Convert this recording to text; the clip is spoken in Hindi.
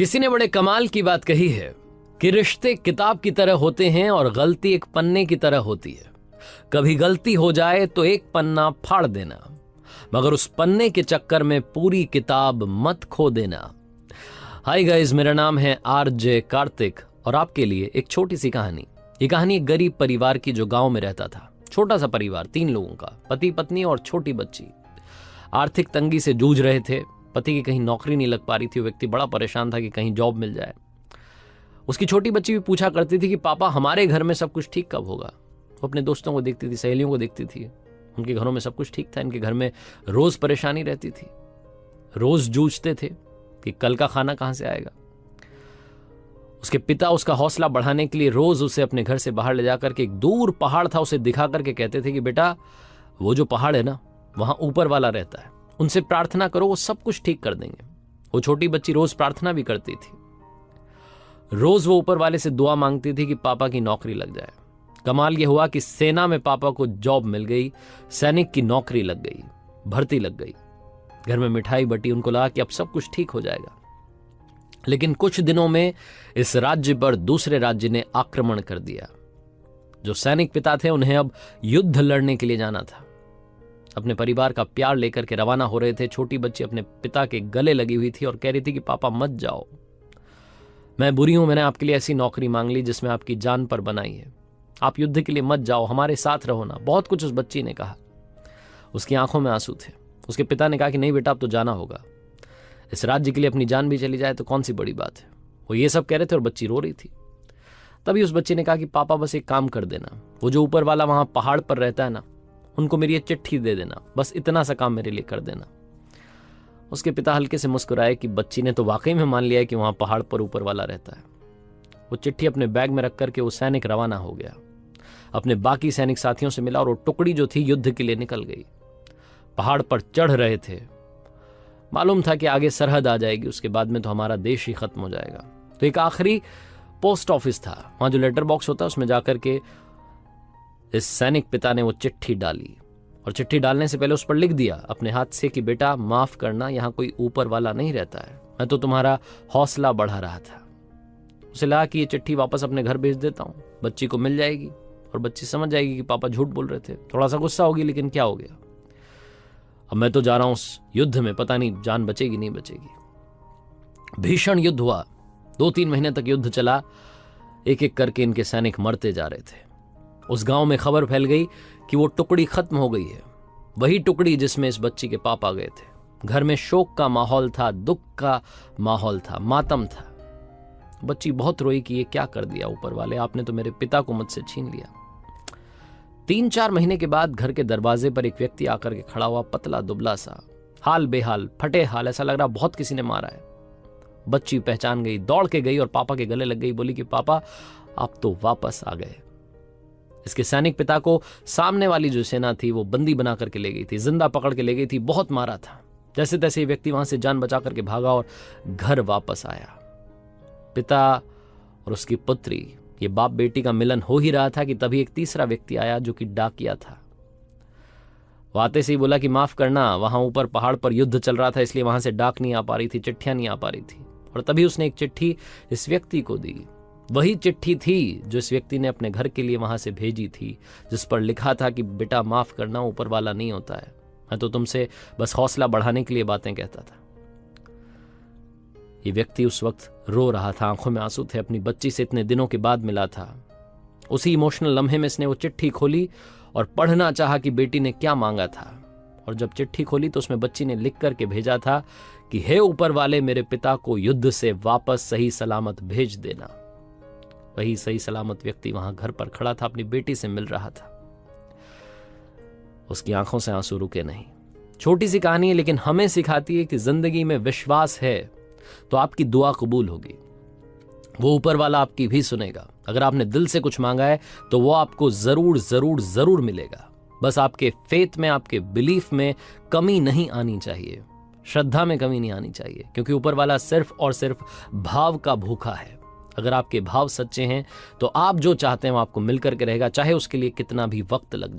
किसी ने बड़े कमाल की बात कही है कि रिश्ते किताब की तरह होते हैं और गलती एक पन्ने की तरह होती है। कभी गलती हो जाए तो एक पन्ना फाड़ देना, मगर उस पन्ने के चक्कर में पूरी किताब मत खो देना। हाय गाइस, मेरा नाम है आरजे कार्तिक और आपके लिए एक छोटी सी कहानी। ये कहानी एक गरीब परिवार की जो गांव में रहता था। छोटा सा परिवार, 3 लोगों का, पति पत्नी और छोटी बच्ची। आर्थिक तंगी से जूझ रहे थे। पति की कहीं नौकरी नहीं लग पा रही थी। वो व्यक्ति बड़ा परेशान था कि कहीं जॉब मिल जाए। उसकी छोटी बच्ची भी पूछा करती थी कि पापा हमारे घर में सब कुछ ठीक कब होगा। वो अपने दोस्तों को देखती थी, सहेलियों को देखती थी, उनके घरों में सब कुछ ठीक था, इनके घर में रोज परेशानी रहती थी। रोज जूझते थे कि कल का खाना कहां से आएगा। उसके पिता उसका हौसला बढ़ाने के लिए रोज उसे अपने घर से बाहर ले जाकर के एक दूर पहाड़ था उसे दिखा करके कहते थे कि बेटा वो जो पहाड़ है ना, वहां ऊपर वाला रहता है, उनसे प्रार्थना करो, वो सब कुछ ठीक कर देंगे। वो छोटी बच्ची रोज प्रार्थना भी करती थी। रोज वो ऊपर वाले से दुआ मांगती थी कि पापा की नौकरी लग जाए। कमाल यह हुआ कि सेना में पापा को जॉब मिल गई, सैनिक की नौकरी लग गई, भर्ती लग गई। घर में मिठाई बटी, उनको लगा कि अब सब कुछ ठीक हो जाएगा। लेकिन कुछ दिनों में इस राज्य पर दूसरे राज्य ने आक्रमण कर दिया। जो सैनिक पिता थे उन्हें अब युद्ध लड़ने के लिए जाना था। अपने परिवार का प्यार लेकर के रवाना हो रहे थे। छोटी बच्ची अपने पिता के गले लगी हुई थी और कह रही थी कि पापा मत जाओ, मैं बुरी हूं, मैंने आपके लिए ऐसी नौकरी मांग ली जिसमें आपकी जान पर बनाई है, आप युद्ध के लिए मत जाओ, हमारे साथ रहो ना। बहुत कुछ उस बच्ची ने कहा। उसकी आंखों में आंसू थे। उसके पिता ने कहा कि नहीं बेटा, अब तो जाना होगा। इस राज्य के लिए अपनी जान भी चली जाए तो कौन सी बड़ी बात है। वो ये सब कह रहे थे और बच्ची रो रही थी। तभी उस बच्ची ने कहा कि पापा बस एक काम कर देना, वो जो ऊपर वाला वहां पहाड़ पर रहता है ना, उनको मेरी ये चिट्ठी दे देना, बस इतना सा काम मेरे लिए कर देना। उसके पिता हल्के से मुस्कुराए कि बच्ची ने तो वाकई में मान लिया है कि वहां पहाड़ पर ऊपर वाला रहता है। वो चिट्ठी अपने बैग में रख करके वो सैनिक रवाना हो गया। अपने बाकी सैनिक साथियों से मिला और वो टुकड़ी जो थी युद्ध के लिए निकल गई। पहाड़ पर चढ़ रहे थे। मालूम था कि आगे सरहद आ जाएगी, उसके बाद में तो हमारा देश ही खत्म हो जाएगा। तो एक आखिरी पोस्ट ऑफिस था, वहां जो लेटर बॉक्स होता है उसमें जाकर के इस सैनिक पिता ने वो चिट्ठी डाली। और चिट्ठी डालने से पहले उस पर लिख दिया अपने हाथ से कि बेटा माफ करना, यहां कोई ऊपर वाला नहीं रहता है, मैं तो तुम्हारा हौसला बढ़ा रहा था। उसे लगा कि ये चिट्ठी वापस अपने घर भेज देता हूं, बच्ची को मिल जाएगी और बच्ची समझ जाएगी कि पापा झूठ बोल रहे थे। थोड़ा सा गुस्सा होगी, लेकिन क्या हो गया, अब मैं तो जा रहा हूं उस युद्ध में, पता नहीं जान बचेगी नहीं बचेगी। भीषण युद्ध हुआ। 2-3 महीने तक युद्ध चला। एक एक करके इनके सैनिक मरते जा रहे थे। उस गांव में खबर फैल गई कि वो टुकड़ी खत्म हो गई है, वही टुकड़ी जिसमें इस बच्ची के पापा गए थे। घर में शोक का माहौल था, दुख का माहौल था, मातम था। बच्ची बहुत रोई कि ये क्या कर दिया ऊपर वाले, आपने तो मेरे पिता को मुझसे छीन लिया। 3-4 महीने के बाद घर के दरवाजे पर एक व्यक्ति आकर के खड़ा हुआ, पतला दुबला सा, हाल बेहाल, फटे हाल, ऐसा लग रहा बहुत किसी ने मारा है। बच्ची पहचान गई, दौड़ के गई और पापा के गले लग गई, बोली कि पापा आप तो वापस आ गए। इसके सैनिक पिता को सामने वाली जो सेना थी वो बंदी बना करके ले गई थी, जिंदा पकड़ के ले गई थी, बहुत मारा था। जैसे तैसे व्यक्ति वहां से जान बचा करके भागा और घर वापस आया। पिता और उसकी पुत्री, ये बाप बेटी का मिलन हो ही रहा था कि तभी एक तीसरा व्यक्ति आया जो कि डाकिया था। वो आते से ही बोला कि माफ करना, वहां ऊपर पहाड़ पर युद्ध चल रहा था, इसलिए वहां से डाक नहीं आ पा रही थी, चिट्ठियां नहीं आ पा रही थी। और तभी उसने एक चिट्ठी इस व्यक्ति को दी। वही चिट्ठी थी जो इस व्यक्ति ने अपने घर के लिए वहां से भेजी थी, जिस पर लिखा था कि बेटा माफ करना, ऊपर वाला नहीं होता है, मैं तो तुमसे बस हौसला बढ़ाने के लिए बातें कहता था। ये व्यक्ति उस वक्त रो रहा था, आंखों में आंसू थे, अपनी बच्ची से इतने दिनों के बाद मिला था। उसी इमोशनल लम्हे में इसने वो चिट्ठी खोली और पढ़ना चाहा कि बेटी ने क्या मांगा था। और जब चिट्ठी खोली तो उसमें बच्ची ने लिख करके भेजा था कि हे ऊपर वाले, मेरे पिता को युद्ध से वापस सही सलामत भेज देना। वही सही सलामत व्यक्ति वहां घर पर खड़ा था, अपनी बेटी से मिल रहा था। उसकी आंखों से आंसू रुके नहीं। छोटी सी कहानी है, लेकिन हमें सिखाती है कि जिंदगी में विश्वास है तो आपकी दुआ कबूल होगी। वो ऊपर वाला आपकी भी सुनेगा। अगर आपने दिल से कुछ मांगा है तो वो आपको जरूर जरूर जरूर मिलेगा। बस आपके फेथ में, आपके बिलीफ में कमी नहीं आनी चाहिए, श्रद्धा में कमी नहीं आनी चाहिए, क्योंकि ऊपर वाला सिर्फ और सिर्फ भाव का भूखा है। अगर आपके भाव सच्चे हैं तो आप जो चाहते हैं वो आपको मिल करके रहेगा, चाहे उसके लिए कितना भी वक्त लग जाए।